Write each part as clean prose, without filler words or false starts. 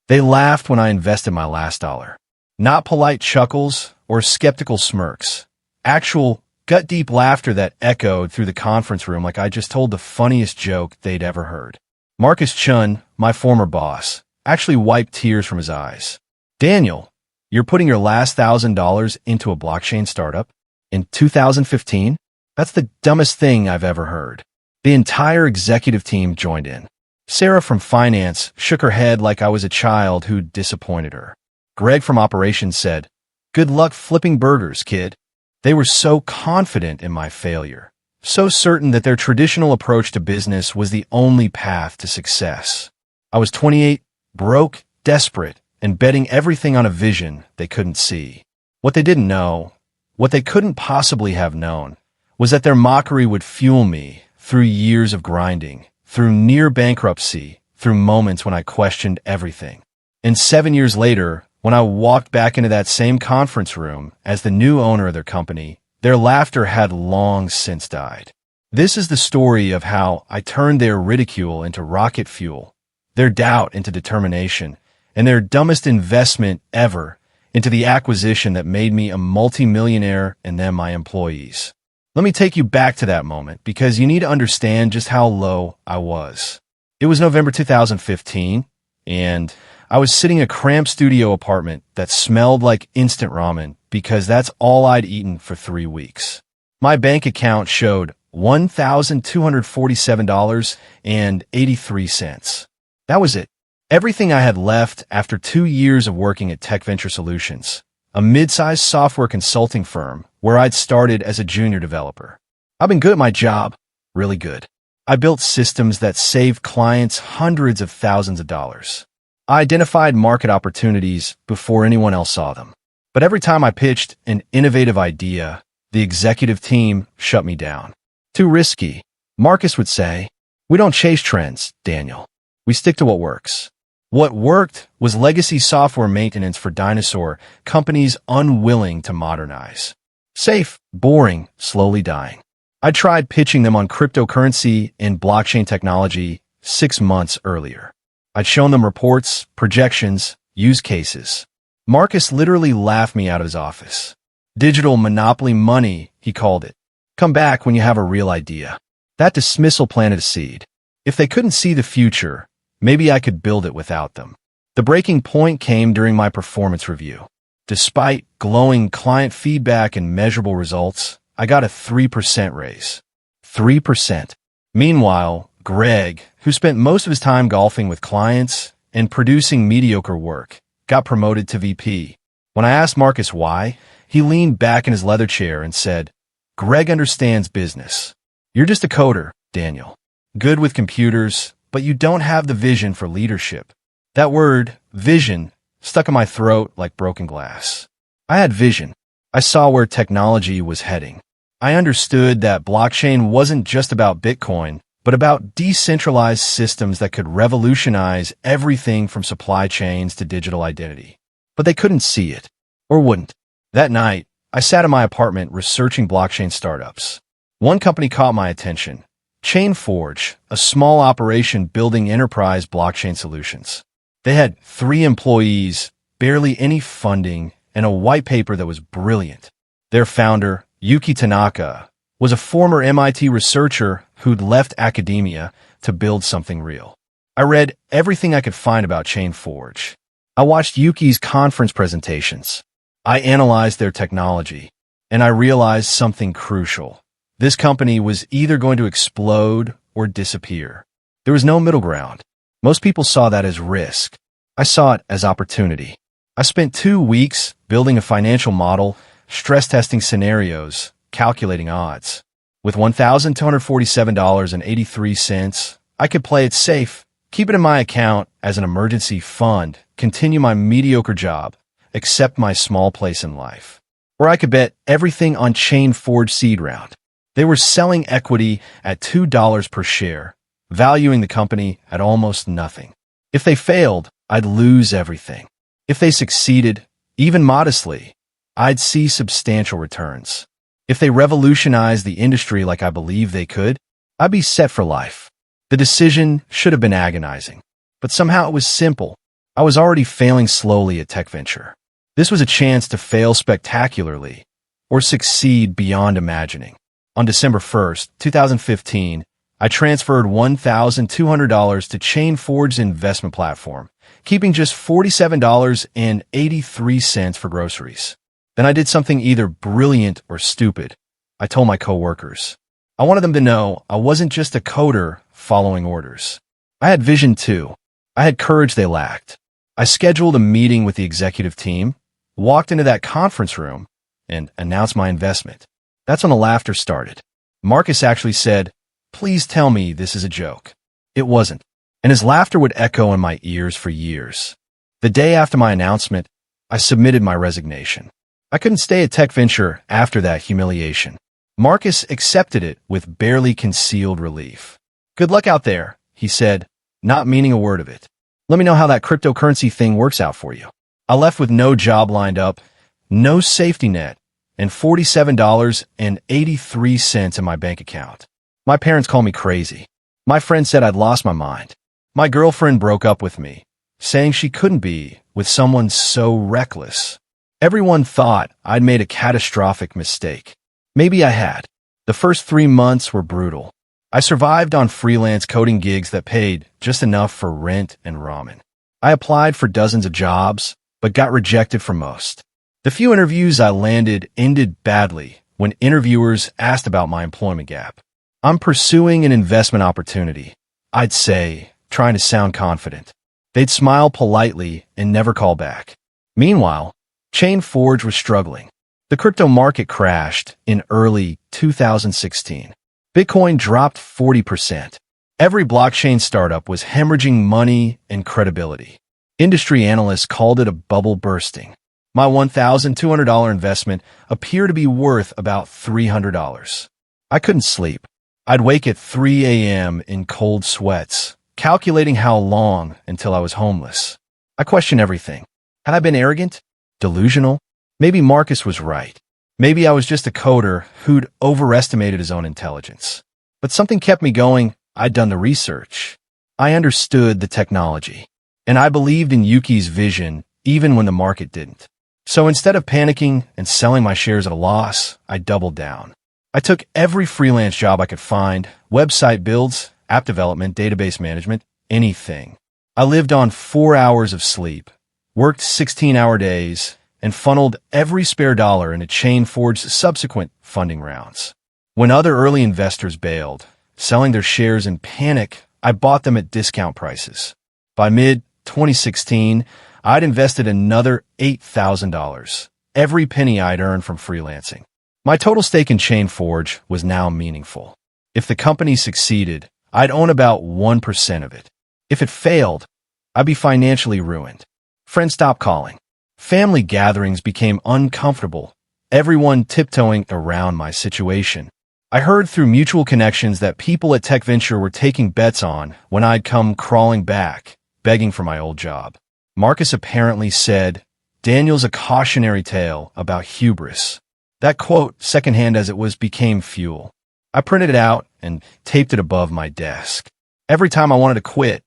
They laughed when I invested my last dollar. Not polite chuckles or skeptical smirks. Actual, gut-deep laughter that echoed through the conference room like I just told the funniest joke they'd ever heard. Marcus Chun, my former boss, actually wiped tears from his eyes. Daniel, you're putting your last $1,000 into a blockchain startup? In 2015? That's the dumbest thing I've ever heard. The entire executive team joined in. Sarah from finance shook her head like I was a child who'd disappointed her. Greg from operations said, "Good luck flipping burgers, kid." They were so confident in my failure, so certain that their traditional approach to business was the only path to success. I was 28, broke, desperate, and betting everything on a vision they couldn't see. What they didn't know, what they couldn't possibly have known, was that their mockery would fuel me through years of grinding, through near bankruptcy, through moments when I questioned everything. And 7 years later, when I walked back into that same conference room as the new owner of their company, their laughter had long since died. This is the story of how I turned their ridicule into rocket fuel, their doubt into determination, and their dumbest investment ever into the acquisition that made me a multimillionaire and then my employees. Let me take you back to that moment because you need to understand just how low I was. It was November 2015, and I was sitting in a cramped studio apartment that smelled like instant ramen because that's all I'd eaten for 3 weeks. My bank account showed $1,247.83. That was it. Everything I had left after 2 years of working at Tech Venture Solutions, a mid-sized software consulting firm where I'd started as a junior developer. I've been good at my job, really good. I built systems that saved clients hundreds of thousands of dollars. I identified market opportunities before anyone else saw them. But every time I pitched an innovative idea, the executive team shut me down. Too risky. Marcus would say, "We don't chase trends, Daniel. We stick to what works." What worked was legacy software maintenance for dinosaur companies unwilling to modernize. Safe, boring, slowly dying. I tried pitching them on cryptocurrency and blockchain technology 6 months earlier. I'd shown them reports, projections, use cases. Marcus literally laughed me out of his office. Digital monopoly money, he called it. Come back when you have a real idea. That dismissal planted a seed. If they couldn't see the future, maybe I could build it without them. The breaking point came during my performance review. Despite glowing client feedback and measurable results, I got a 3% raise. 3%. Meanwhile, Greg, who spent most of his time golfing with clients and producing mediocre work, got promoted to VP. When I asked Marcus why, he leaned back in his leather chair and said, "Greg understands business. You're just a coder, Daniel. Good with computers, but you don't have the vision for leadership." That word, vision, stuck in my throat like broken glass. I had vision. I saw where technology was heading. I understood that blockchain wasn't just about Bitcoin, but about decentralized systems that could revolutionize everything from supply chains to digital identity. But they couldn't see it, or wouldn't. That night, I sat in my apartment researching blockchain startups. One company caught my attention, ChainForge, a small operation building enterprise blockchain solutions. They had 3 employees, barely any funding, and a white paper that was brilliant. Their founder, Yuki Tanaka, was a former MIT researcher who'd left academia to build something real. I read everything I could find about ChainForge. I watched Yuki's conference presentations. I analyzed their technology, and I realized something crucial. This company was either going to explode or disappear. There was no middle ground. Most people saw that as risk. I saw it as opportunity. I spent 2 weeks building a financial model, stress testing scenarios, calculating odds. With $1,247.83, I could play it safe, keep it in my account as an emergency fund, continue my mediocre job, accept my small place in life. Or I could bet everything on ChainForge seed round. They were selling equity at $2 per share, valuing the company at almost nothing. If they failed, I'd lose everything. If they succeeded, even modestly, I'd see substantial returns. If they revolutionized the industry like I believe they could, I'd be set for life. The decision should have been agonizing, but somehow it was simple. I was already failing slowly at TechVenture. This was a chance to fail spectacularly or succeed beyond imagining. On December 1st, 2015, I transferred $1,200 to ChainForge's investment platform, keeping just $47.83 for groceries. Then I did something either brilliant or stupid. I told my coworkers. I wanted them to know I wasn't just a coder following orders. I had vision too. I had courage they lacked. I scheduled a meeting with the executive team, walked into that conference room, and announced my investment. That's when the laughter started. Marcus actually said, "Please tell me this is a joke." It wasn't, and his laughter would echo in my ears for years. The day after my announcement, I submitted my resignation. I couldn't stay at TechVenture after that humiliation. Marcus accepted it with barely concealed relief. "Good luck out there," he said, not meaning a word of it. "Let me know how that cryptocurrency thing works out for you." I left with no job lined up, no safety net, and $47.83 in my bank account. My parents called me crazy. My friend said I'd lost my mind. My girlfriend broke up with me, saying she couldn't be with someone so reckless. Everyone thought I'd made a catastrophic mistake. Maybe I had. The first 3 months were brutal. I survived on freelance coding gigs that paid just enough for rent and ramen. I applied for dozens of jobs, but got rejected for most. The few interviews I landed ended badly when interviewers asked about my employment gap. I'm pursuing an investment opportunity, I'd say, trying to sound confident. They'd smile politely and never call back. Meanwhile, ChainForge was struggling. The crypto market crashed in early 2016. Bitcoin dropped 40%. Every blockchain startup was hemorrhaging money and credibility. Industry analysts called it a bubble bursting. My $1,200 investment appeared to be worth about $300. I couldn't sleep. I'd wake at 3 a.m. in cold sweats, calculating how long until I was homeless. I questioned everything. Had I been arrogant? Delusional? Maybe Marcus was right. Maybe I was just a coder who'd overestimated his own intelligence. But something kept me going. I'd done the research. I understood the technology. And I believed in Yuki's vision even when the market didn't. So instead of panicking and selling my shares at a loss, I doubled down. I took every freelance job I could find, website builds, app development, database management, anything. I lived on 4 hours of sleep, worked 16-hour days, and funneled every spare dollar into ChainForge's subsequent funding rounds. When other early investors bailed, selling their shares in panic, I bought them at discount prices. By mid-2016, I'd invested another $8,000, every penny I'd earned from freelancing. My total stake in ChainForge was now meaningful. If the company succeeded, I'd own about 1% of it. If it failed, I'd be financially ruined. Friends stopped calling. Family gatherings became uncomfortable, everyone tiptoeing around my situation. I heard through mutual connections that people at TechVenture were taking bets on when I'd come crawling back, begging for my old job. Marcus apparently said, "Daniel's a cautionary tale about hubris." That quote, secondhand as it was, became fuel. I printed it out and taped it above my desk. Every time I wanted to quit,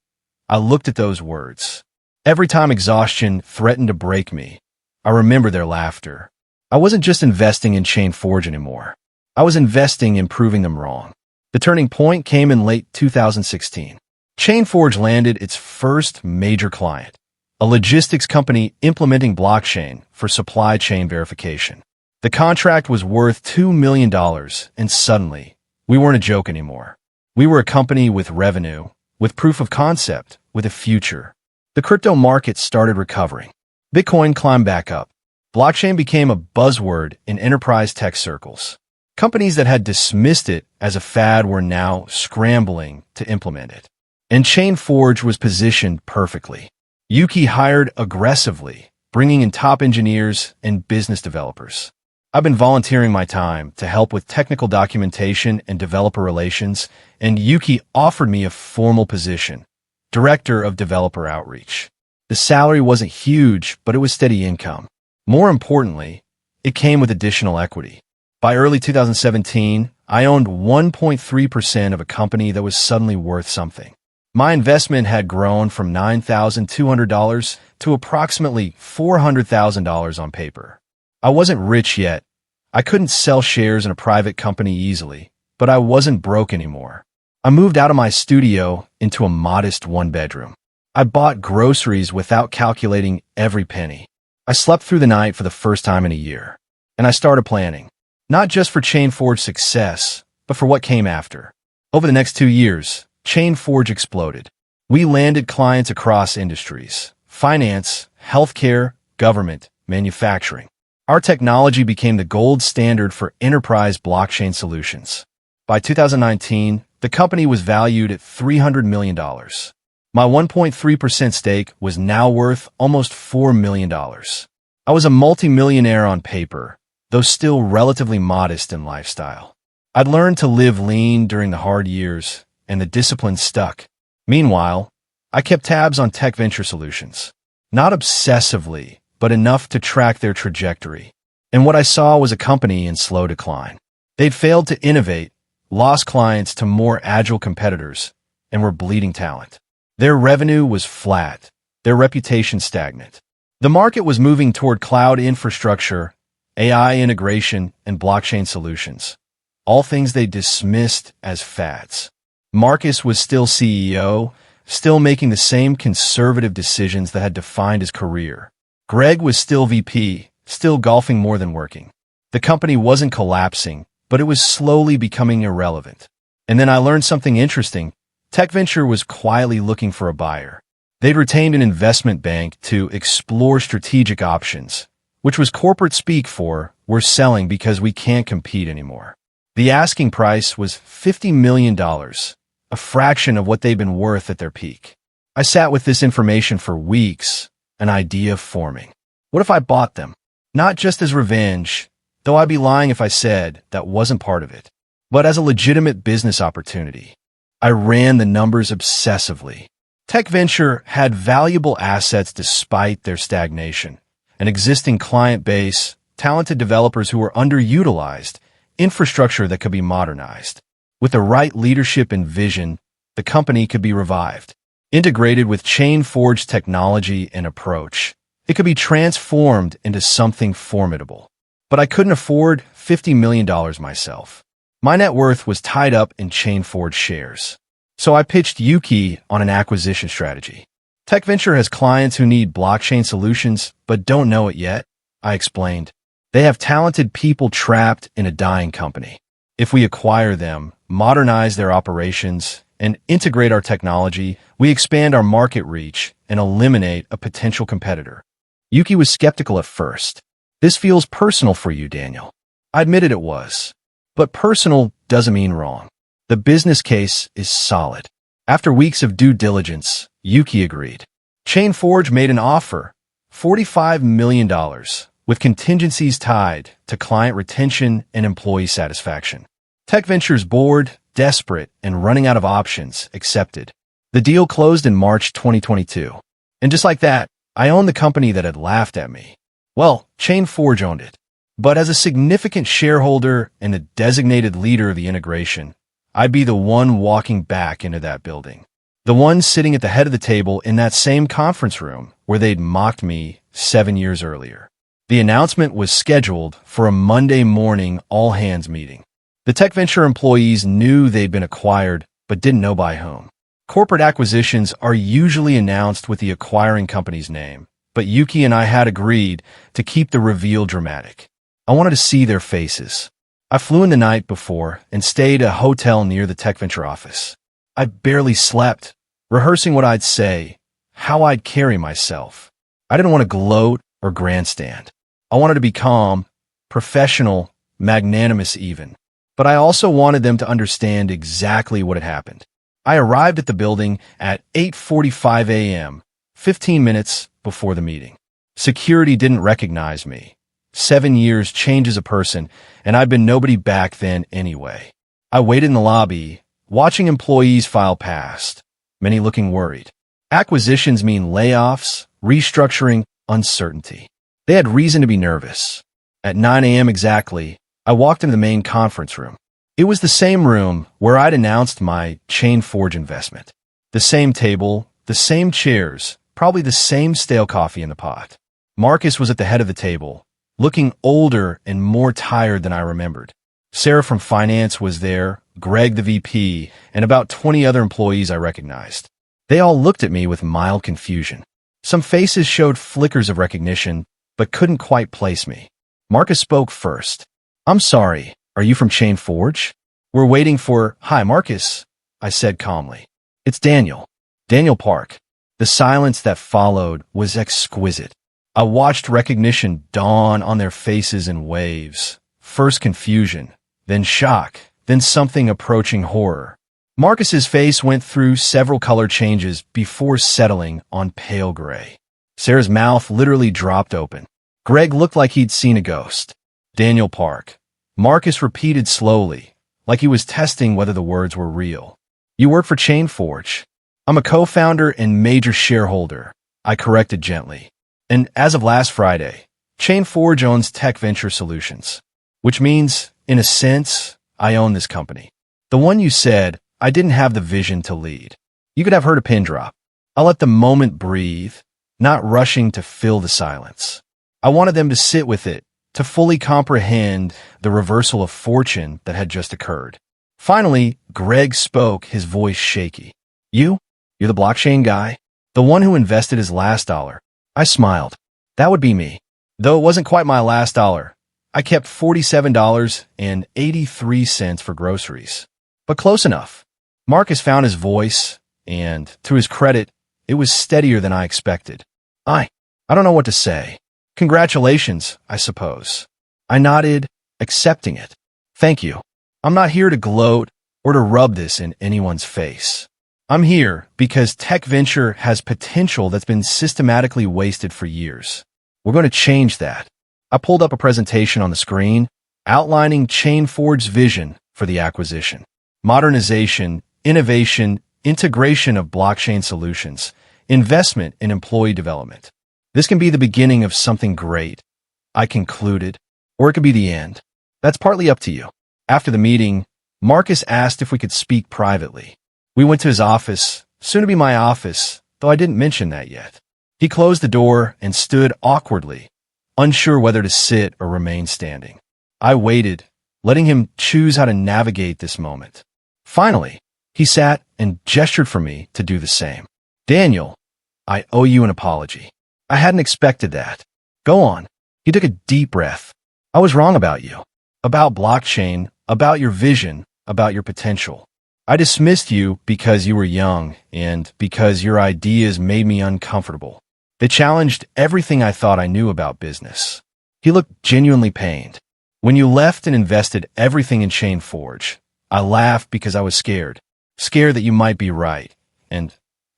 I looked at those words. Every time exhaustion threatened to break me, I remembered their laughter. I wasn't just investing in ChainForge anymore. I was investing in proving them wrong. The turning point came in late 2016. ChainForge landed its first major client, a logistics company implementing blockchain for supply chain verification. The contract was worth $2 million, and suddenly, we weren't a joke anymore. We were a company with revenue, with proof of concept, with a future. The crypto market started recovering. Bitcoin climbed back up. Blockchain became a buzzword in enterprise tech circles. Companies that had dismissed it as a fad were now scrambling to implement it. And ChainForge was positioned perfectly. Yuki hired aggressively, bringing in top engineers and business developers. I've been volunteering my time to help with technical documentation and developer relations, and Yuki offered me a formal position, Director of Developer Outreach. The salary wasn't huge, but it was steady income. More importantly, it came with additional equity. By early 2017, I owned 1.3% of a company that was suddenly worth something. My investment had grown from $9,200 to approximately $400,000 on paper. I wasn't rich yet. I couldn't sell shares in a private company easily, but I wasn't broke anymore. I moved out of my studio into a modest one-bedroom. I bought groceries without calculating every penny. I slept through the night for the first time in a year. And I started planning, not just for ChainForge's success, but for what came after. Over the next 2 years, ChainForge exploded. We landed clients across industries: finance, healthcare, government, manufacturing. Our technology became the gold standard for enterprise blockchain solutions. By 2019, the company was valued at $300 million. My 1.3% stake was now worth almost $4 million. I was a multimillionaire on paper, though still relatively modest in lifestyle. I'd learned to live lean during the hard years, and the discipline stuck. Meanwhile, I kept tabs on Tech Venture Solutions. Not obsessively, but enough to track their trajectory. And what I saw was a company in slow decline. They'd failed to innovate, lost clients to more agile competitors, and were bleeding talent. Their revenue was flat, their reputation stagnant. The market was moving toward cloud infrastructure, AI integration, and blockchain solutions, all things they dismissed as fads. Marcus was still CEO, still making the same conservative decisions that had defined his career. Greg was still VP, still golfing more than working. The company wasn't collapsing, but it was slowly becoming irrelevant. And then I learned something interesting. Tech Venture was quietly looking for a buyer. They'd retained an investment bank to explore strategic options, which was corporate speak for, "We're selling because we can't compete anymore." The asking price was $50 million, a fraction of what they'd been worth at their peak. I sat with this information for weeks, an idea forming. What if I bought them? Not just as revenge, though I'd be lying if I said that wasn't part of it, but as a legitimate business opportunity. I ran the numbers obsessively. Tech Venture had valuable assets despite their stagnation, an existing client base, talented developers who were underutilized, infrastructure that could be modernized. With the right leadership and vision, the company could be revived. Integrated with ChainForge technology and approach, it could be transformed into something formidable. But I couldn't afford $50 million myself. My net worth was tied up in ChainForge shares. So I pitched Yuki on an acquisition strategy. Tech Venture has clients who need blockchain solutions but don't know it yet, I explained. They have talented people trapped in a dying company. If we acquire them, modernize their operations, and integrate our technology, we expand our market reach and eliminate a potential competitor. Yuki was skeptical at first. "This feels personal for you, Daniel." I admitted it was. But personal doesn't mean wrong. The business case is solid. After weeks of due diligence, Yuki agreed. ChainForge made an offer, $45 million, with contingencies tied to client retention and employee satisfaction. Tech Venture's board, desperate and running out of options, accepted. The deal closed in March 2022. And just like that, I owned the company that had laughed at me. Well, ChainForge owned it. But as a significant shareholder and the designated leader of the integration, I'd be the one walking back into that building. The one sitting at the head of the table in that same conference room where they'd mocked me 7 years earlier. The announcement was scheduled for a Monday morning all-hands meeting. The Tech Venture employees knew they'd been acquired, but didn't know by whom. Corporate acquisitions are usually announced with the acquiring company's name, but Yuki and I had agreed to keep the reveal dramatic. I wanted to see their faces. I flew in the night before and stayed at a hotel near the Tech Venture office. I barely slept, rehearsing what I'd say, how I'd carry myself. I didn't want to gloat or grandstand. I wanted to be calm, professional, magnanimous even. But I also wanted them to understand exactly what had happened. I arrived at the building at 8:45 a.m., 15 minutes before the meeting. Security didn't recognize me. 7 years changes a person, and I'd been nobody back then anyway. I waited in the lobby, watching employees file past, many looking worried. Acquisitions mean layoffs, restructuring, uncertainty. They had reason to be nervous. At 9 a.m. exactly, I walked into the main conference room. It was the same room where I'd announced my ChainForge investment. The same table, the same chairs, probably the same stale coffee in the pot. Marcus was at the head of the table, looking older and more tired than I remembered. Sarah from finance was there, Greg the VP, and about 20 other employees I recognized. They all looked at me with mild confusion. Some faces showed flickers of recognition, but couldn't quite place me. Marcus spoke first. "I'm sorry, are you from Chain Forge?" "We're waiting for—" "Hi, Marcus," I said calmly. "It's Daniel. Daniel Park." The silence that followed was exquisite. I watched recognition dawn on their faces in waves. First confusion, then shock, then something approaching horror. Marcus's face went through several color changes before settling on pale gray. Sarah's mouth literally dropped open. Greg looked like he'd seen a ghost. "Daniel Park." Marcus repeated slowly, like he was testing whether the words were real. "You work for Chain Forge." "I'm a co-founder and major shareholder," I corrected gently. "And as of last Friday, Chain Forge owns Tech Venture Solutions. Which means, in a sense, I own this company. The one you said I didn't have the vision to lead. You could have heard a pin drop. I let the moment breathe, not rushing to fill the silence. I wanted them to sit with it, to fully comprehend the reversal of fortune that had just occurred. Finally, Greg spoke, his voice shaky. "You're the blockchain guy? The one who invested his last dollar?" I smiled. "That would be me. Though it wasn't quite my last dollar. I kept $47.83 for groceries. But close enough." Marcus found his voice, and, to his credit, it was steadier than I expected. I don't know what to say. "Congratulations, I suppose." I nodded, accepting it. "Thank you. I'm not here to gloat or to rub this in anyone's face. I'm here because Tech Venture has potential that's been systematically wasted for years. We're going to change that." I pulled up a presentation on the screen, outlining Chain Forge's vision for the acquisition. Modernization, innovation, integration of blockchain solutions, investment in employee development. "This can be the beginning of something great," I concluded, "or it could be the end. That's partly up to you." After the meeting, Marcus asked if we could speak privately. We went to his office, soon to be my office, though I didn't mention that yet. He closed the door and stood awkwardly, unsure whether to sit or remain standing. I waited, letting him choose how to navigate this moment. Finally, he sat and gestured for me to do the same. "Daniel, I owe you an apology. I hadn't expected that." "Go on." He took a deep breath. "I was wrong about you. About blockchain, about your vision, about your potential. I dismissed you because you were young and because your ideas made me uncomfortable. They challenged everything I thought I knew about business." He looked genuinely pained. "When you left and invested everything in Chain Forge, I laughed because I was scared. Scared that you might be right. And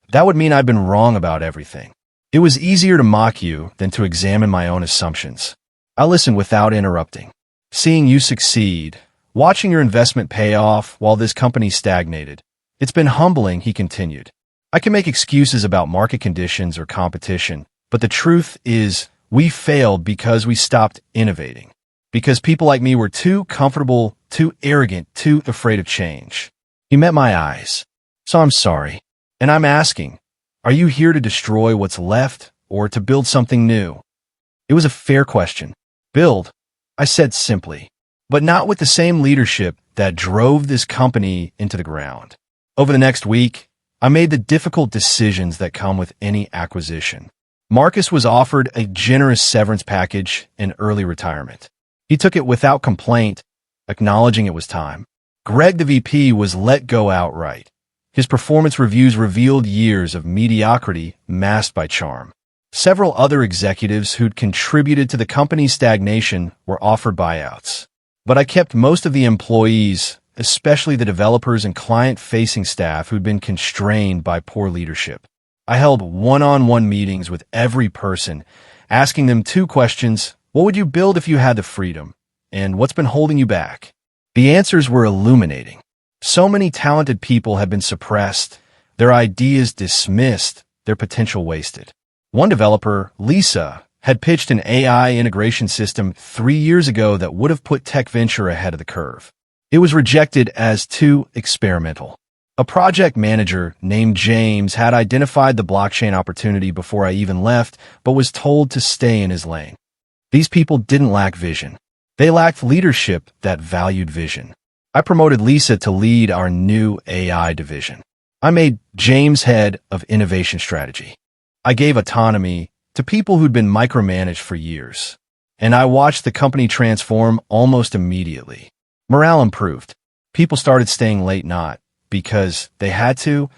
that would mean I'd been wrong about everything. It was easier to mock you than to examine my own assumptions. I listened without interrupting. Seeing you succeed, watching your investment pay off while this company stagnated. It's been humbling," he continued. "I can make excuses about market conditions or competition, but the truth is we failed because we stopped innovating. Because people like me were too comfortable, too arrogant, too afraid of change." He met my eyes. "So I'm sorry. And I'm asking, are you here to destroy what's left or to build something new?" It was a fair question. "Build," I said simply, "but not with the same leadership that drove this company into the ground." Over the next week, I made the difficult decisions that come with any acquisition. Marcus was offered a generous severance package and early retirement. He took it without complaint, acknowledging it was time. Greg the VP was let go outright. His performance reviews revealed years of mediocrity masked by charm. Several other executives who'd contributed to the company's stagnation were offered buyouts. But I kept most of the employees, especially the developers and client-facing staff who'd been constrained by poor leadership. I held one-on-one meetings with every person, asking them two questions: what would you build if you had the freedom? And what's been holding you back? The answers were illuminating. So many talented people had been suppressed, their ideas dismissed, their potential wasted. One developer, Lisa, had pitched an AI integration system 3 years ago that would have put Tech Venture ahead of the curve. It was rejected as too experimental. A project manager named James had identified the blockchain opportunity before I even left, but was told to stay in his lane. These people didn't lack vision. They lacked leadership that valued vision. I promoted Lisa to lead our new AI division. I made James head of innovation strategy. I gave autonomy to people who'd been micromanaged for years. And I watched the company transform almost immediately. Morale improved. People started staying late not because they had to,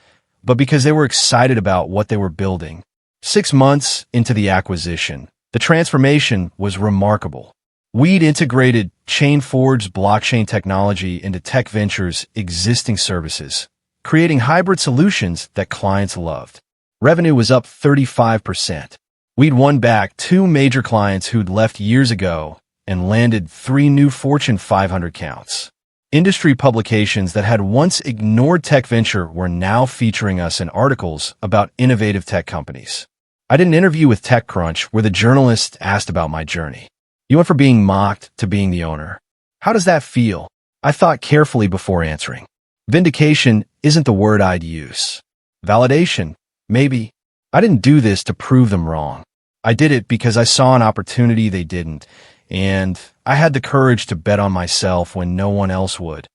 but because they were excited about what they were building. 6 months into the acquisition, the transformation was remarkable. We'd integrated ChainForge's blockchain technology into Tech Ventures' existing services, creating hybrid solutions that clients loved. Revenue was up 35%. We'd won back 2 major clients who'd left years ago and landed 3 new Fortune 500 accounts. Industry publications that had once ignored Tech Venture were now featuring us in articles about innovative tech companies. I did an interview with TechCrunch where the journalist asked about my journey. You went from being mocked to being the owner. How does that feel? I thought carefully before answering. Vindication isn't the word I'd use. Validation, maybe. I didn't do this to prove them wrong. I did it because I saw an opportunity they didn't, and I had the courage to bet on myself when no one else would.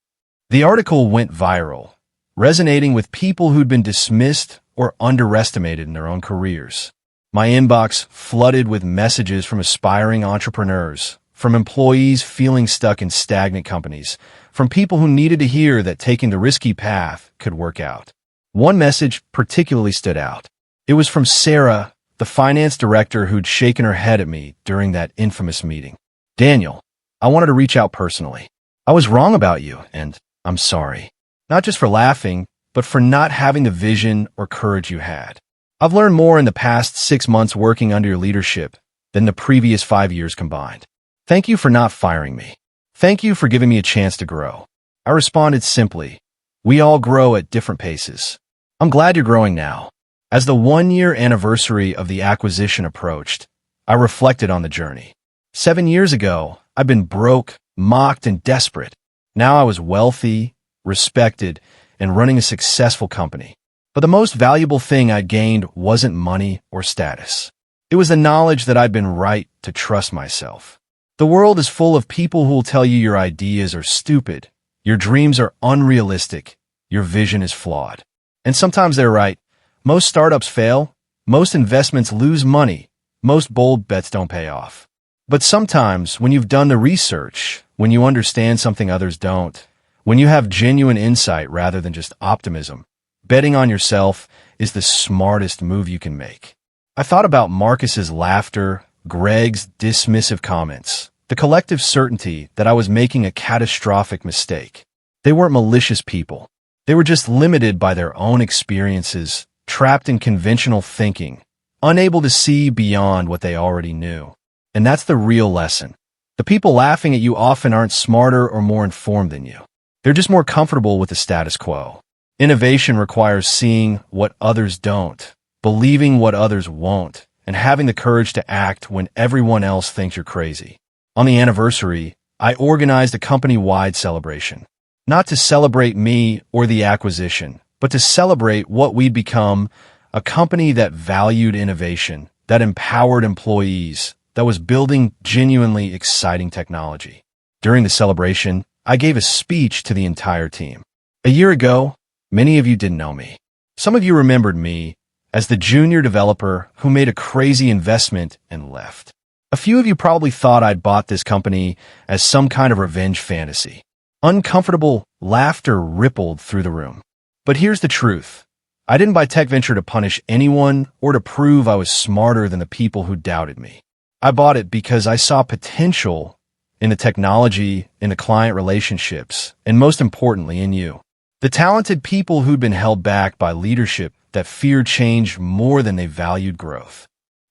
The article went viral, resonating with people who'd been dismissed or underestimated in their own careers. My inbox flooded with messages from aspiring entrepreneurs, from employees feeling stuck in stagnant companies, from people who needed to hear that taking the risky path could work out. One message particularly stood out. It was from Sarah, the finance director who'd shaken her head at me during that infamous meeting. Daniel, I wanted to reach out personally. I was wrong about you, and I'm sorry. Not just for laughing, but for not having the vision or courage you had. I've learned more in the past 6 months working under your leadership than the previous 5 years combined. Thank you for not firing me. Thank you for giving me a chance to grow. I responded simply, we all grow at different paces. I'm glad you're growing now. As the 1-year anniversary of the acquisition approached, I reflected on the journey. 7 years ago, I'd been broke, mocked, and desperate. Now I was wealthy, respected, and running a successful company. But the most valuable thing I'd gained wasn't money or status. It was the knowledge that I'd been right to trust myself. The world is full of people who will tell you your ideas are stupid, your dreams are unrealistic, your vision is flawed. And sometimes they're right. Most startups fail, most investments lose money, most bold bets don't pay off. But sometimes, when you've done the research, when you understand something others don't, when you have genuine insight rather than just optimism, betting on yourself is the smartest move you can make. I thought about Marcus's laughter, Greg's dismissive comments, the collective certainty that I was making a catastrophic mistake. They weren't malicious people. They were just limited by their own experiences, trapped in conventional thinking, unable to see beyond what they already knew. And that's the real lesson. The people laughing at you often aren't smarter or more informed than you. They're just more comfortable with the status quo. Innovation requires seeing what others don't, believing what others won't, and having the courage to act when everyone else thinks you're crazy. On the anniversary, I organized a company-wide celebration. Not to celebrate me or the acquisition, but to celebrate what we'd become, a company that valued innovation, that empowered employees, that was building genuinely exciting technology. During the celebration, I gave a speech to the entire team. A year ago, many of you didn't know me. Some of you remembered me as the junior developer who made a crazy investment and left. A few of you probably thought I'd bought this company as some kind of revenge fantasy. Uncomfortable laughter rippled through the room. But here's the truth. I didn't buy Tech Venture to punish anyone or to prove I was smarter than the people who doubted me. I bought it because I saw potential in the technology, in the client relationships, and most importantly, in you. The talented people who'd been held back by leadership that feared change more than they valued growth.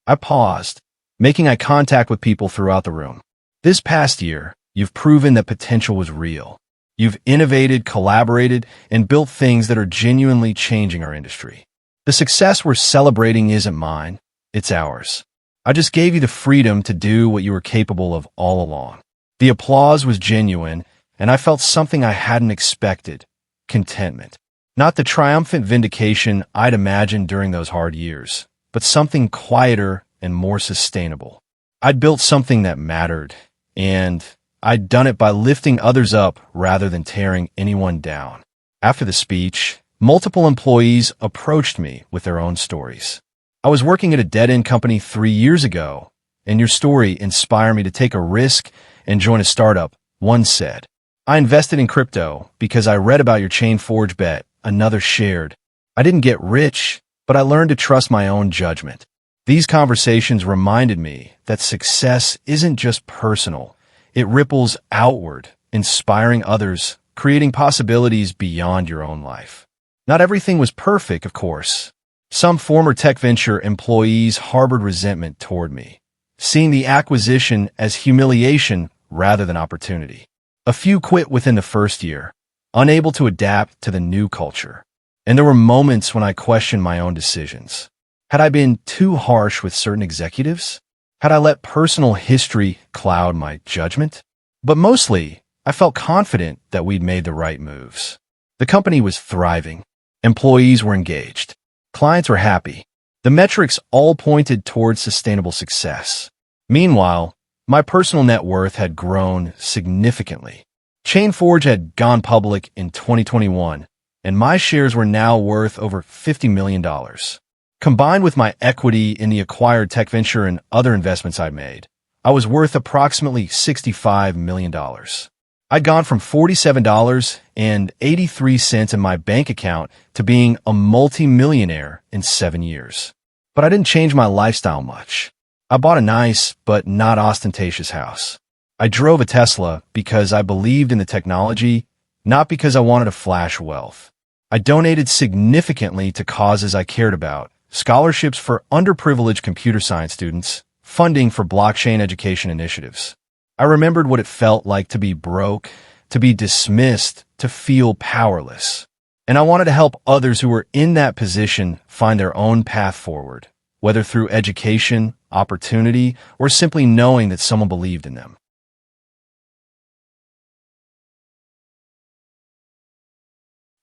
I paused, making eye contact with people throughout the room. This past year, you've proven that potential was real. You've innovated, collaborated, and built things that are genuinely changing our industry. The success we're celebrating isn't mine, it's ours. I just gave you the freedom to do what you were capable of all along. The applause was genuine, and I felt something I hadn't expected: contentment. Not the triumphant vindication I'd imagined during those hard years, but something quieter and more sustainable. I'd built something that mattered, and I'd done it by lifting others up rather than tearing anyone down. After the speech, multiple employees approached me with their own stories. I was working at a dead-end company 3 years ago, and your story inspired me to take a risk and join a startup, one said. I invested in crypto because I read about your ChainForge bet, another shared. I didn't get rich, but I learned to trust my own judgment. These conversations reminded me that success isn't just personal. It ripples outward, inspiring others, creating possibilities beyond your own life. Not everything was perfect, of course. Some former TechVenture employees harbored resentment toward me, seeing the acquisition as humiliation rather than opportunity. A few quit within the first year, unable to adapt to the new culture. And there were moments when I questioned my own decisions. Had I been too harsh with certain executives? Had I let personal history cloud my judgment? But mostly, I felt confident that we'd made the right moves. The company was thriving. Employees were engaged. Clients were happy. The metrics all pointed towards sustainable success. Meanwhile, my personal net worth had grown significantly. ChainForge had gone public in 2021, and my shares were now worth over $50 million. Combined with my equity in the acquired TechVenture and other investments I made, I was worth approximately $65 million. I'd gone from $47.83 in my bank account to being a multi-millionaire in 7 years. But I didn't change my lifestyle much. I bought a nice, but not ostentatious house. I drove a Tesla because I believed in the technology, not because I wanted to flash wealth. I donated significantly to causes I cared about, scholarships for underprivileged computer science students, funding for blockchain education initiatives. I remembered what it felt like to be broke, to be dismissed, to feel powerless. And I wanted to help others who were in that position find their own path forward, whether through education, opportunity, or simply knowing that someone believed in them.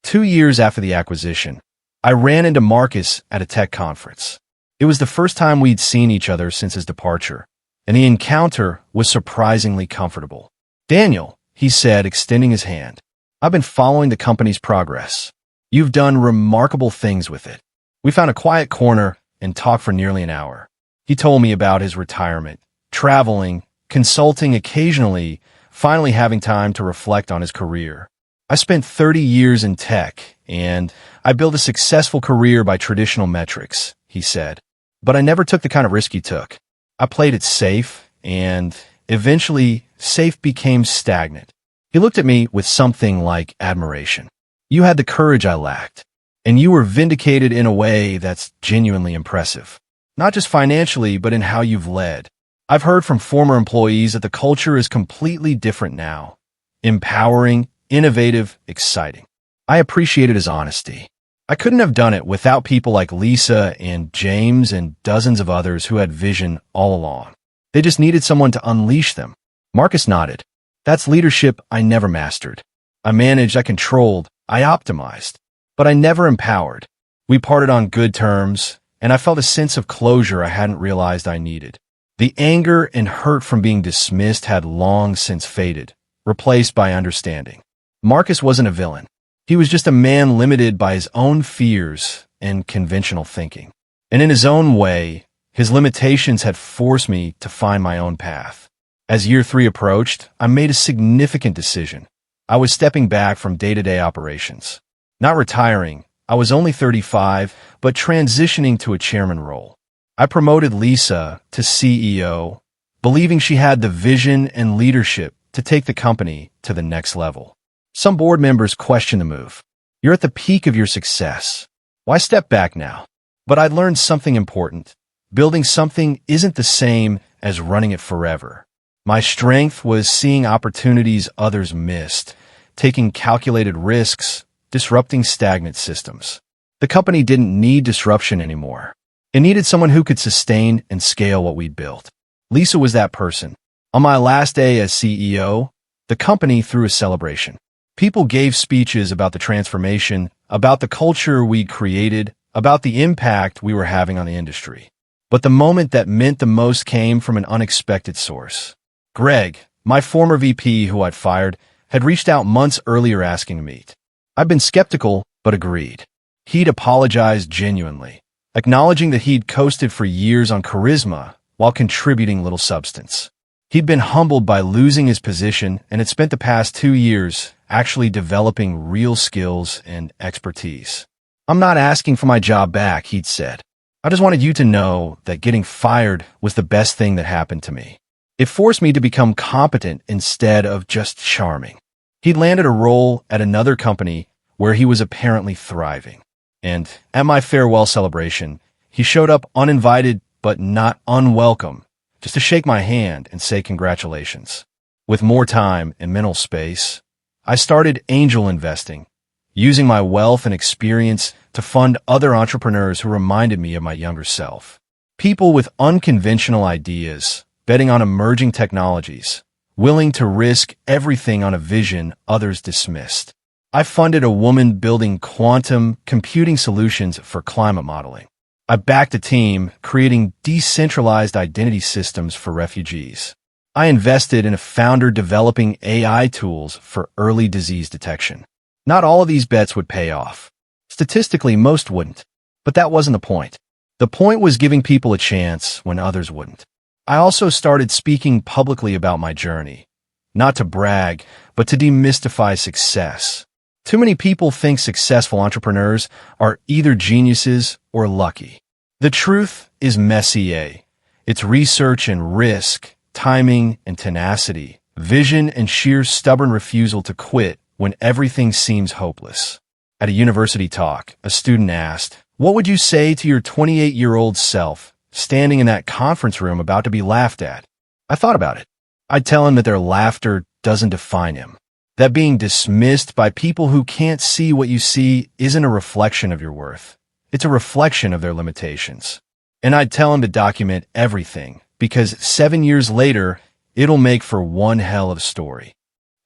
Two years after the acquisition, I ran into Marcus at a tech conference. It was the first time we'd seen each other since his departure, and the encounter was surprisingly comfortable. Daniel, he said, extending his hand, I've been following the company's progress. You've done remarkable things with it. We found a quiet corner and talked for nearly an hour. He told me about his retirement, traveling, consulting occasionally, finally having time to reflect on his career. I spent 30 years in tech, and I built a successful career by traditional metrics, he said. But I never took the kind of risk you took. I played it safe, and eventually, safe became stagnant. He looked at me with something like admiration. You had the courage I lacked, and you were vindicated in a way that's genuinely impressive. Not just financially, but in how you've led. I've heard from former employees that the culture is completely different now. Empowering, innovative, exciting. I appreciated his honesty. I couldn't have done it without people like Lisa and James and dozens of others who had vision all along. They just needed someone to unleash them. Marcus nodded. That's leadership I never mastered. I managed, I controlled, I optimized, but I never empowered. We parted on good terms, and I felt a sense of closure I hadn't realized I needed. The anger and hurt from being dismissed had long since faded, replaced by understanding. Marcus wasn't a villain. He was just a man limited by his own fears and conventional thinking. And in his own way, his limitations had forced me to find my own path. As year 3 approached, I made a significant decision. I was stepping back from day-to-day operations. Not retiring, I was only 35, but transitioning to a chairman role. I promoted Lisa to CEO, believing she had the vision and leadership to take the company to the next level. Some board members questioned the move. You're at the peak of your success. Why step back now? But I'd learned something important. Building something isn't the same as running it forever. My strength was seeing opportunities others missed, taking calculated risks, disrupting stagnant systems. The company didn't need disruption anymore. It needed someone who could sustain and scale what we'd built. Lisa was that person. On my last day as CEO, the company threw a celebration. People gave speeches about the transformation, about the culture we created, about the impact we were having on the industry. But the moment that meant the most came from an unexpected source. Greg, my former VP who I'd fired, had reached out months earlier asking to meet. I'd been skeptical, but agreed. He'd apologized genuinely, acknowledging that he'd coasted for years on charisma while contributing little substance. He'd been humbled by losing his position and had spent the past 2 years actually developing real skills and expertise. "I'm not asking for my job back," he'd said. "I just wanted you to know that getting fired was the best thing that happened to me. It forced me to become competent instead of just charming." He'd landed a role at another company where he was apparently thriving. And at my farewell celebration, he showed up uninvited but not unwelcome, just to shake my hand and say congratulations. With more time and mental space, I started angel investing, using my wealth and experience to fund other entrepreneurs who reminded me of my younger self. People with unconventional ideas, betting on emerging technologies, willing to risk everything on a vision others dismissed. I funded a woman building quantum computing solutions for climate modeling. I backed a team creating decentralized identity systems for refugees. I invested in a founder developing AI tools for early disease detection. Not all of these bets would pay off. Statistically, most wouldn't. But that wasn't the point. The point was giving people a chance when others wouldn't. I also started speaking publicly about my journey, not to brag, but to demystify success. Too many people think successful entrepreneurs are either geniuses or lucky. The truth is messy. It's research and risk, timing and tenacity, vision and sheer stubborn refusal to quit when everything seems hopeless. At a university talk, a student asked, "What would you say to your 28-year-old self standing in that conference room about to be laughed at?" I thought about it. I'd tell him that their laughter doesn't define him. That being dismissed by people who can't see what you see isn't a reflection of your worth. It's a reflection of their limitations. And I'd tell him to document everything, because 7 years later, it'll make for one hell of a story.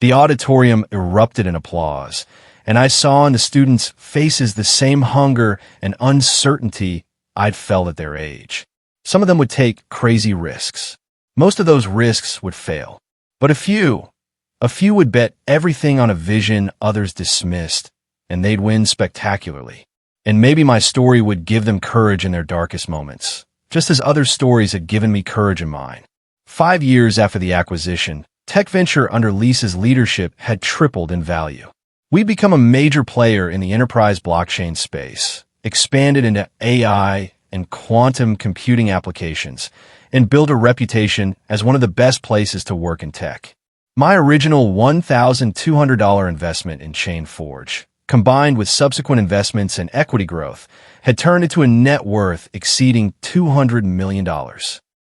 The auditorium erupted in applause, and I saw in the students' faces the same hunger and uncertainty I'd felt at their age. Some of them would take crazy risks. Most of those risks would fail. But a few would bet everything on a vision others dismissed, and they'd win spectacularly. And maybe my story would give them courage in their darkest moments, just as other stories had given me courage in mine. 5 years after the acquisition, TechVenture under Lisa's leadership had tripled in value. We'd become a major player in the enterprise blockchain space, expanded into AI and quantum computing applications, and built a reputation as one of the best places to work in tech. My original $1,200 investment in ChainForge, combined with subsequent investments and equity growth, had turned into a net worth exceeding $200 million.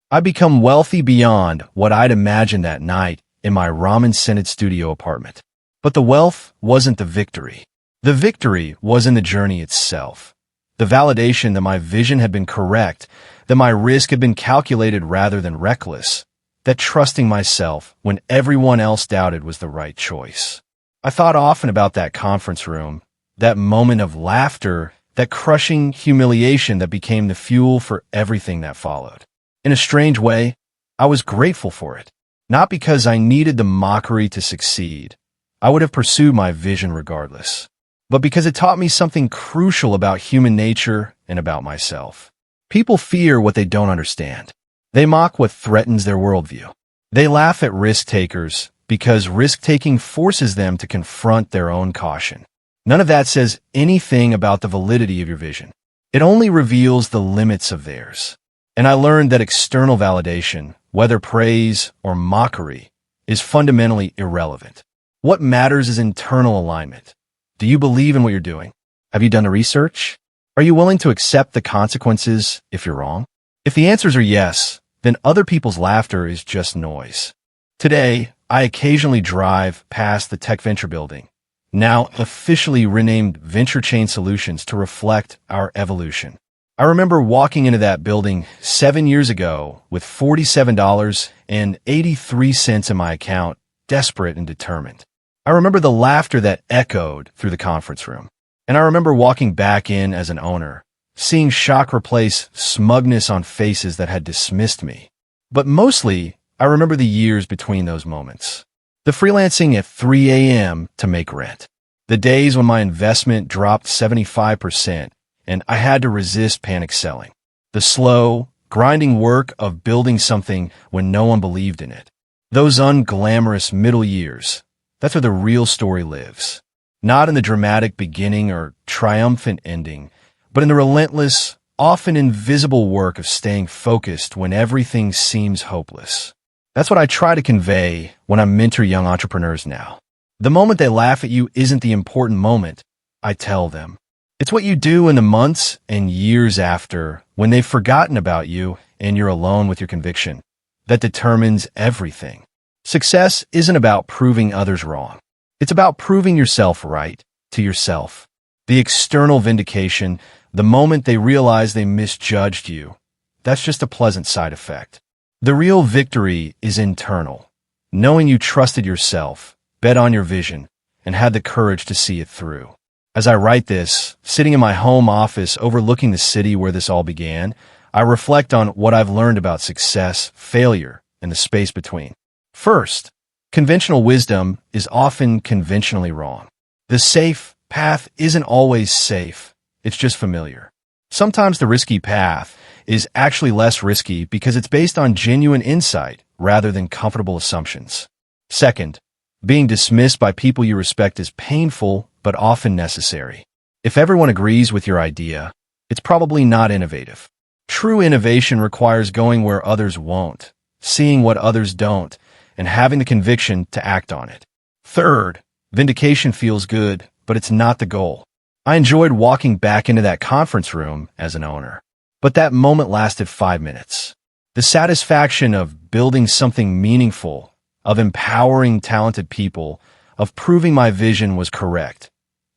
I'd become wealthy beyond what I'd imagined that night in my ramen-scented studio apartment. But the wealth wasn't the victory. The victory was in the journey itself. The validation that my vision had been correct, that my risk had been calculated rather than reckless, that trusting myself when everyone else doubted was the right choice. I thought often about that conference room, that moment of laughter, that crushing humiliation that became the fuel for everything that followed. In a strange way, I was grateful for it. Not because I needed the mockery to succeed. I would have pursued my vision regardless. But because it taught me something crucial about human nature and about myself. People fear what they don't understand. They mock what threatens their worldview. They laugh at risk-takers because risk-taking forces them to confront their own caution. None of that says anything about the validity of your vision. It only reveals the limits of theirs. And I learned that external validation, whether praise or mockery, is fundamentally irrelevant. What matters is internal alignment. Do you believe in what you're doing? Have you done the research? Are you willing to accept the consequences if you're wrong? If the answers are yes, then other people's laughter is just noise. Today, I occasionally drive past the TechVenture building, now officially renamed VentureChain Solutions to reflect our evolution. I remember walking into that building 7 years ago with $47.83 in my account, desperate and determined. I remember the laughter that echoed through the conference room. And I remember walking back in as an owner, seeing shock replace smugness on faces that had dismissed me. But mostly, I remember the years between those moments. The freelancing at 3 a.m. to make rent. The days when my investment dropped 75% and I had to resist panic selling. The slow, grinding work of building something when no one believed in it. Those unglamorous middle years. That's where the real story lives. Not in the dramatic beginning or triumphant ending, but in the relentless, often invisible work of staying focused when everything seems hopeless. That's what I try to convey when I mentor young entrepreneurs now. The moment they laugh at you isn't the important moment, I tell them. It's what you do in the months and years after, when they've forgotten about you and you're alone with your conviction, that determines everything. Success isn't about proving others wrong. It's about proving yourself right to yourself. The external vindication, the moment they realize they misjudged you, that's just a pleasant side effect. The real victory is internal, knowing you trusted yourself, bet on your vision, and had the courage to see it through. As I write this, sitting in my home office overlooking the city where this all began, I reflect on what I've learned about success, failure, and the space between. First, conventional wisdom is often conventionally wrong. The safe path isn't always safe, it's just familiar. Sometimes the risky path is actually less risky because it's based on genuine insight rather than comfortable assumptions. Second, being dismissed by people you respect is painful but often necessary. If everyone agrees with your idea, it's probably not innovative. True innovation requires going where others won't, seeing what others don't, and having the conviction to act on it. Third, vindication feels good, but it's not the goal. I enjoyed walking back into that conference room as an owner, but that moment lasted 5 minutes. The satisfaction of building something meaningful, of empowering talented people, of proving my vision was correct.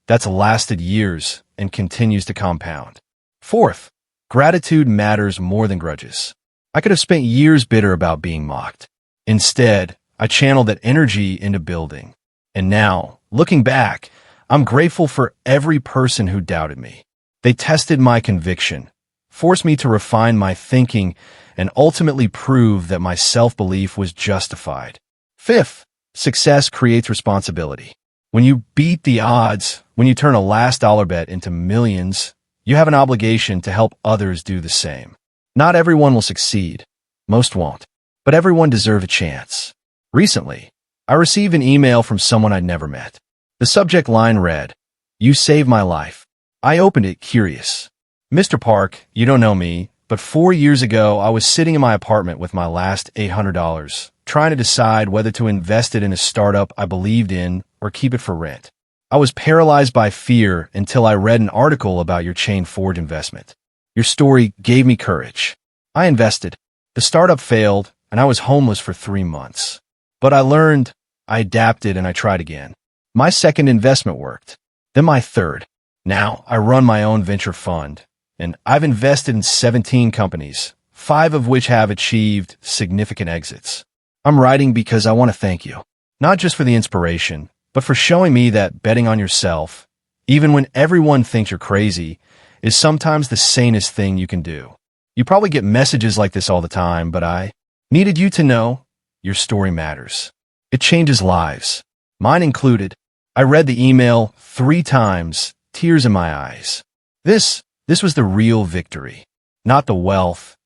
That's lasted years and continues to compound. Fourth, gratitude matters more than grudges. I could have spent years bitter about being mocked. Instead, I channeled that energy into building. And now, looking back, I'm grateful for every person who doubted me. They tested my conviction, forced me to refine my thinking, and ultimately prove that my self-belief was justified. Fifth, success creates responsibility. When you beat the odds, when you turn a last dollar bet into millions, you have an obligation to help others do the same. Not everyone will succeed. Most won't. But everyone deserves a chance. Recently, I received an email from someone I'd never met. The subject line read, "You saved my life." I opened it curious. "Mr. Park, you don't know me, but 4 years ago I was sitting in my apartment with my last $800, trying to decide whether to invest it in a startup I believed in or keep it for rent. I was paralyzed by fear until I read an article about your Chain Forge investment. Your story gave me courage. I invested. The startup failed, and I was homeless for 3 months. But I learned, I adapted, and I tried again. My second investment worked. Then my third. Now I run my own venture fund, and I've invested in 17 companies, 5 of which have achieved significant exits. I'm writing because I want to thank you, not just for the inspiration, but for showing me that betting on yourself, even when everyone thinks you're crazy, is sometimes the sanest thing you can do. You probably get messages like this all the time, but I needed you to know your story matters. It changes lives, mine included. I read the email 3 times, tears in my eyes. This was the real victory, not the wealth,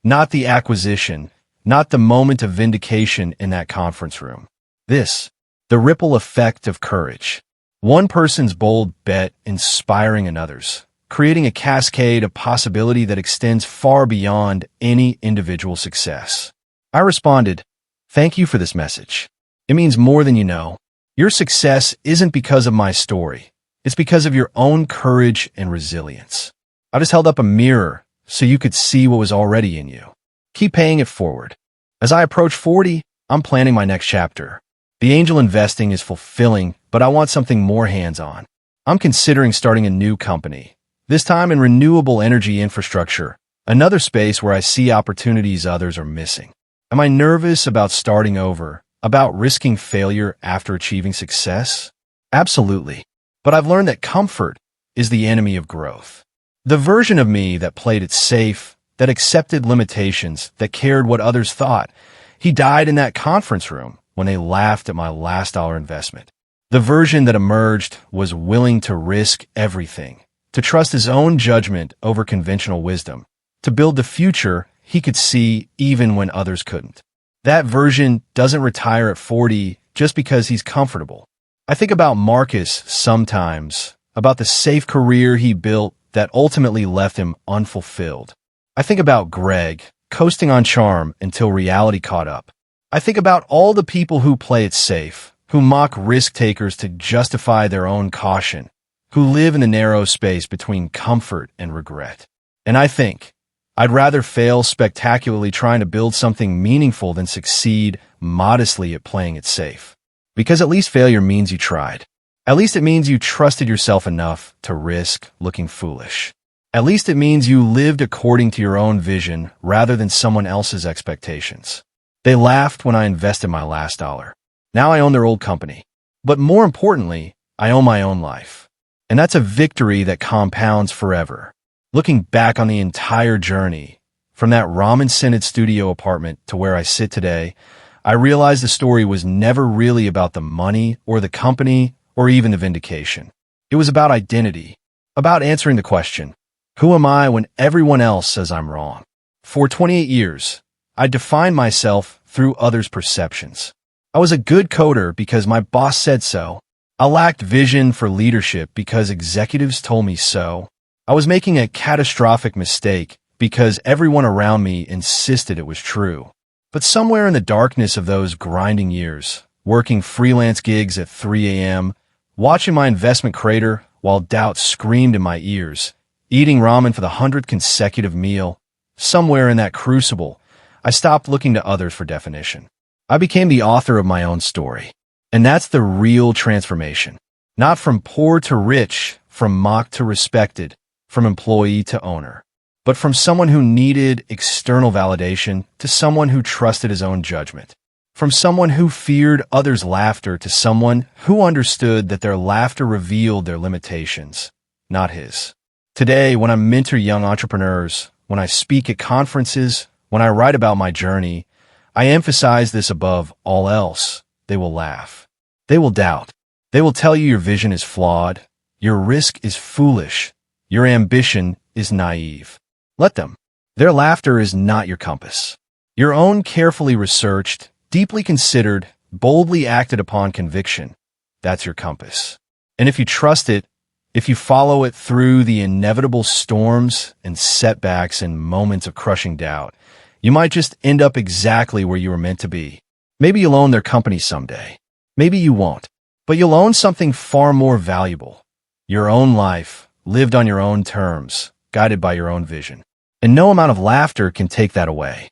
not the acquisition, not the moment of vindication in that conference room. The ripple effect of courage. One person's bold bet inspiring another's, creating a cascade of possibility that extends far beyond any individual success. I responded, "Thank you for this message. It means more than you know. Your success isn't because of my story. It's because of your own courage and resilience." I just held up a mirror so you could see what was already in you. Keep paying it forward. As I approach 40, I'm planning my next chapter. The angel investing is fulfilling, but I want something more hands-on. I'm considering starting a new company, this time in renewable energy infrastructure, another space where I see opportunities others are missing. Am I nervous about starting over, about risking failure after achieving success? Absolutely. But I've learned that comfort is the enemy of growth. The version of me that played it safe, that accepted limitations, that cared what others thought, he died in that conference room when they laughed at my last dollar investment. The version that emerged was willing to risk everything, to trust his own judgment over conventional wisdom, to build the future he could see even when others couldn't. That version doesn't retire at 40 just because he's comfortable. I think about Marcus sometimes, about the safe career he built that ultimately left him unfulfilled. I think about Greg, coasting on charm until reality caught up. I think about all the people who play it safe, who mock risk takers to justify their own caution, who live in the narrow space between comfort and regret. And I think, I'd rather fail spectacularly trying to build something meaningful than succeed modestly at playing it safe. Because at least failure means you tried. At least it means you trusted yourself enough to risk looking foolish. At least it means you lived according to your own vision rather than someone else's expectations. They laughed when I invested my last dollar. Now I own their old company. But more importantly, I own my own life. And that's a victory that compounds forever. Looking back on the entire journey, from that ramen-scented studio apartment to where I sit today, I realized the story was never really about the money or the company or even the vindication. It was about identity, about answering the question, who am I when everyone else says I'm wrong? For 28 years, I defined myself through others' perceptions. I was a good coder because my boss said so. I lacked vision for leadership because executives told me so. I was making a catastrophic mistake because everyone around me insisted it was true. But somewhere in the darkness of those grinding years, working freelance gigs at 3 a.m., watching my investment crater while doubt screamed in my ears, eating ramen for the 100th consecutive meal, somewhere in that crucible, I stopped looking to others for definition. I became the author of my own story. And that's the real transformation. Not from poor to rich, from mocked to respected, from employee to owner, but from someone who needed external validation to someone who trusted his own judgment. From someone who feared others' laughter to someone who understood that their laughter revealed their limitations, not his. Today, when I mentor young entrepreneurs, when I speak at conferences, when I write about my journey, I emphasize this above all else. They will laugh. They will doubt. They will tell you your vision is flawed, your risk is foolish, your ambition is naive. Let them. Their laughter is not your compass. Your own carefully researched, deeply considered, boldly acted upon conviction, that's your compass. And if you trust it, if you follow it through the inevitable storms and setbacks and moments of crushing doubt, you might just end up exactly where you were meant to be. Maybe you'll own their company someday. Maybe you won't. But you'll own something far more valuable. Your own life, lived on your own terms, guided by your own vision. And no amount of laughter can take that away.